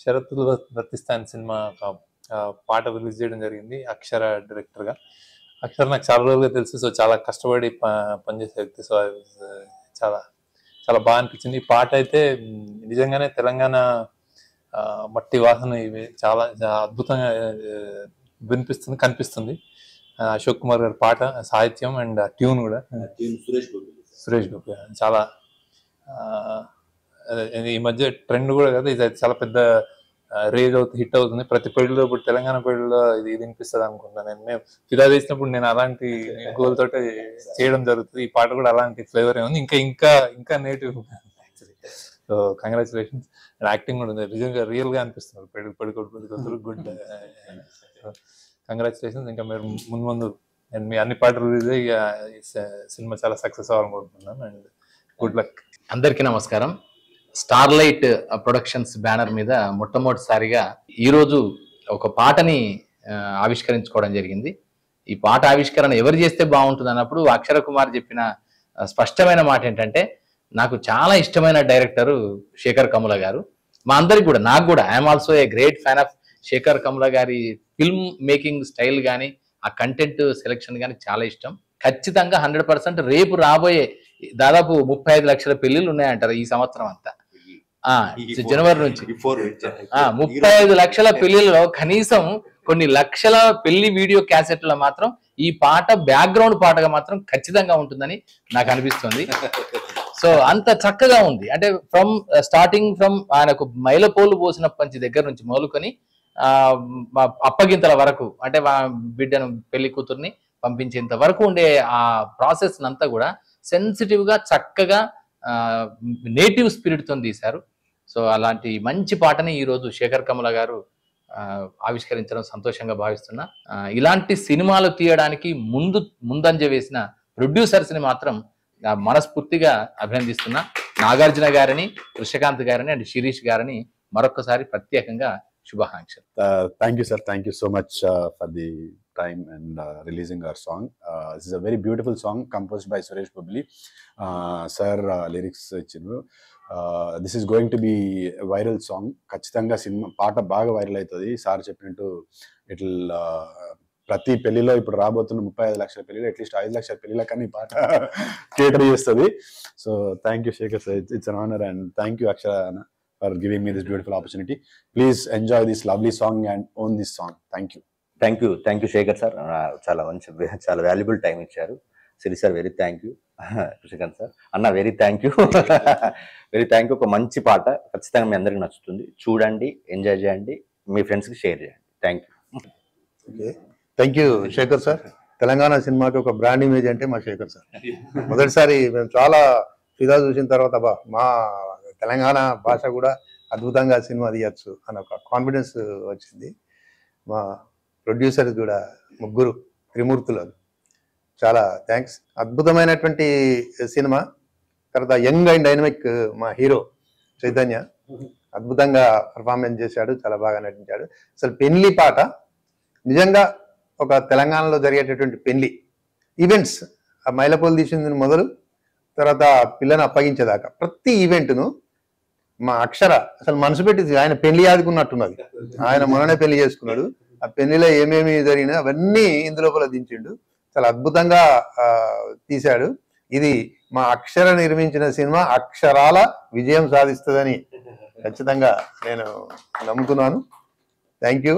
షరతులు వర్తిస్తాయని సినిమా పాట రిలీజ్ చేయడం జరిగింది అక్షర డైరెక్టర్ గా. అక్షర నాకు చాలా రోజులుగా తెలుసు, సో చాలా కష్టపడి పనిచేసే వ్యక్తి. సో చాలా చాలా బాగా అనిపించింది. ఈ పాట అయితే నిజంగానే తెలంగాణ మట్టి వాసన ఇవి చాలా అద్భుతంగా వినిపిస్తుంది, కనిపిస్తుంది. అశోక్ కుమార్ గారి పాట, సాహిత్యం అండ్ ట్యూన్ కూడా సురేష్ గోపి చాలా ఈ మధ్య ట్రెండ్ కూడా కదా, ఇది చాలా పెద్ద రేజ్ అవుతుంది, హిట్ అవుతుంది. ప్రతి పెళ్లిలో ఇప్పుడు తెలంగాణ పెళ్లిలో ఇది వినిపిస్తుంది అనుకుంటున్నాను. మేము ఫిదా చేసినప్పుడు నేను అలాంటి గోల్ తోటి చేయడం జరుగుతుంది. ఈ పాట కూడా అలాంటి ఫ్లేవర్ ఉంది, ఇంకా ఇంకా ఇంకా నేటివ్. So congratulations. యాక్టింగ్ కూడా ఉంది, నిజంగా రియల్ గా అనిపిస్తున్నారు పెళ్ళికొడుకు. Good, congratulations. ఇంకా మీరు ముందు ముందు మీ అన్ని పాటలు రిలీజ్ అయ్యి సినిమా చాలా సక్సెస్ అవ్వాలని కోరుకుంటున్నాను. And good luck. అందరికీ నమస్కారం. స్టార్లైట్ ప్రొడక్షన్స్ బ్యానర్ మీద మొట్టమొదటిసారిగా ఈరోజు ఒక పాటని ఆవిష్కరించుకోవడం జరిగింది. ఈ పాట ఆవిష్కరణ ఎవరు చేస్తే బాగుంటుంది అన్నప్పుడు అక్షర కుమార్ చెప్పిన స్పష్టమైన మాట ఏంటంటే, నాకు చాలా ఇష్టమైన డైరెక్టరు శేఖర్ కమ్ముల గారు. మా అందరికి కూడా, నాకు కూడా, I'm also a great fan of Sekhar Kammula గారి ఫిల్మ్ మేకింగ్ స్టైల్ కానీ ఆ కంటెంట్ సెలెక్షన్ కానీ చాలా ఇష్టం. ఖచ్చితంగా 100% రేపు రాబోయే దాదాపు 35 లక్షల పెళ్లిళ్ళు ఉన్నాయంటారు ఈ సంవత్సరం అంతా. జనవరి నుంచి 35 లక్షల పెళ్లిళ్ళలో కనీసం కొన్ని లక్షల పెళ్లి వీడియో క్యాసెట్ల మాత్రం ఈ పాట బ్యాక్గ్రౌండ్ పాటగా మాత్రం ఖచ్చితంగా ఉంటుందని నాకు అనిపిస్తుంది. సో అంత చక్కగా ఉంది. అంటే స్టార్టింగ్ ఫ్రమ్ ఆయనకు మైలపోలు పోసిన పంచి దగ్గర నుంచి మొదలుకొని అప్పగింతల వరకు, అంటే బిడ్డను పెళ్లి కూతుర్ని పంపించేంత వరకు ఉండే ఆ ప్రాసెస్ అంతా కూడా సెన్సిటివ్ గా చక్కగా నేటివ్ స్పిరిట్ తో తీశారు. సో అలాంటి మంచి పాటని ఈరోజు శేఖర్ కమ్ముల గారు ఆవిష్కరించడం సంతోషంగా భావిస్తున్నా. ఇలాంటి సినిమాలు తీయడానికి ముందంజ వేసిన ప్రొడ్యూసర్స్ ని మాత్రం మనస్ఫూర్తిగా అభినందిస్తున్నా. నాగార్జున గారిని, కృష్ణకాంత్ గారిని అండ్ శిరీష్ గారిని మరొకసారి ప్రత్యేకంగా శుభాకాంక్షలు. Thank you, sir. Thank you so much for the time and releasing our song. This is a very beautiful song composed by Suresh Gopali. Sir lyrics ichinu. This is going to be a viral song. ఖచ్చితంగా cinema పాట బాగా viral అవుతుంది. Sir చెప్పినట్టు it will ప్రతి పెళ్లిలో ఇప్పుడు రాబోతున్న 35 లక్షల పెళ్లిలో అట్లీస్ట్ 5 లక్షల పెళ్లిలో కానీ పాట కేటర్ చేస్తుంది. So thank you Sekhar sir, it's an honour, and thank you Akshara for giving me this beautiful opportunity. Please enjoy this lovely song and own this song. Thank you. Thank you Shekhar sir. చాలా valuable time ఇచ్చారు. Siri sir very thank you. Krishnakanth sir అన్న very thank you. Very thank you. ఒక మంచి పాట ఖచ్చితంగా మీ అందరికి నచ్చుతుంది. చూడండి, ఎంజాయ్ చేయండి, మీ ఫ్రెండ్స్కి షేర్ చేయండి. Thank you. Thank you Sekhar sir. Telangana సినిమాకి ఒక బ్రాండ్ ఇమేజ్ అంటే మా శేఖర్ సార్. మొదటిసారి మేము చాలా ఫిదా చూసిన తర్వాత మా తెలంగాణ భాష కూడా అద్భుతంగా సినిమా తీయచ్చు అన్న ఒక కాన్ఫిడెన్స్ వచ్చింది. మా ప్రొడ్యూసర్స్ కూడా ముగ్గురు త్రిమూర్తులు, చాలా థ్యాంక్స్. అద్భుతమైనటువంటి సినిమా. తర్వాత యంగ్ అండ్ డైనమిక్ మా హీరో చైతన్య అద్భుతంగా పర్ఫార్మెన్స్ చేశాడు, చాలా బాగా నటించాడు. అసలు పెళ్లి పాట నిజంగా ఒక తెలంగాణలో జరిగేటటువంటి పెళ్లి ఈవెంట్స్, ఆ మైలపోలు తీసింది మొదలు తర్వాత పిల్లని అప్పగించేదాకా ప్రతి ఈవెంట్ను మా అక్షర అసలు మనసు పెట్టి ఆయన పెళ్లి ఆదుకున్నట్టున్నది. ఆయన మొన్ననే పెళ్లి చేసుకున్నాడు. ఆ పెళ్లిలో ఏమేమి జరిగినా అవన్నీ ఇందులోపల దించిండు. చాలా అద్భుతంగా తీశాడు. ఇది మా అక్షర నిర్మించిన సినిమా అక్షరాల విజయం సాధిస్తుందని ఖచ్చితంగా నేను నమ్ముతున్నాను. Thank you.